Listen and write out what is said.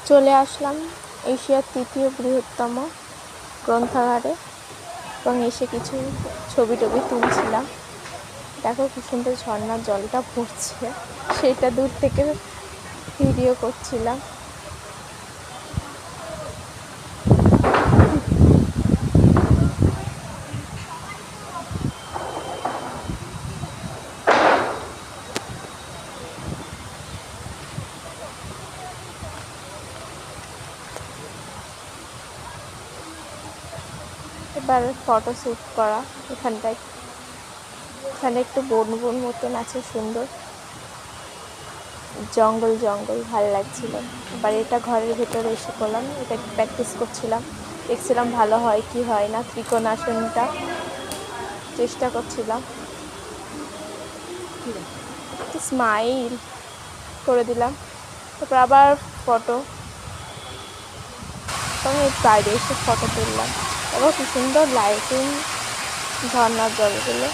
চলে আসলাম এশিয়ার তৃতীয় বৃহত্তম গ্রন্থাগারে এবং এসে কিছু ছবি টবি তুলছিলাম। দেখো কি সুন্দর ঝর্ণার জলটা পড়ছে, সেটা দূর থেকে ভিডিও করছিলাম। এবার ফটো শ্যুট করা এখানটায়, এখানে একটু বন বন মতন আছে, সুন্দর জঙ্গল জঙ্গল, ভালো লাগছিল। এবার এটা ঘরের ভেতরে এসে করলাম, এটা একটু প্র্যাকটিস করছিলাম, দেখছিলাম ভালো হয় কি হয় না। ত্রিকোণাসনটা চেষ্টা করছিলাম, একটু স্মাইল করে দিলাম। তারপর আবার ফটো, তখন বাইরে এসে ফটো তুললাম। এবং কি সুন্দর লাইটিং, ঝর্ণার জলগুলো।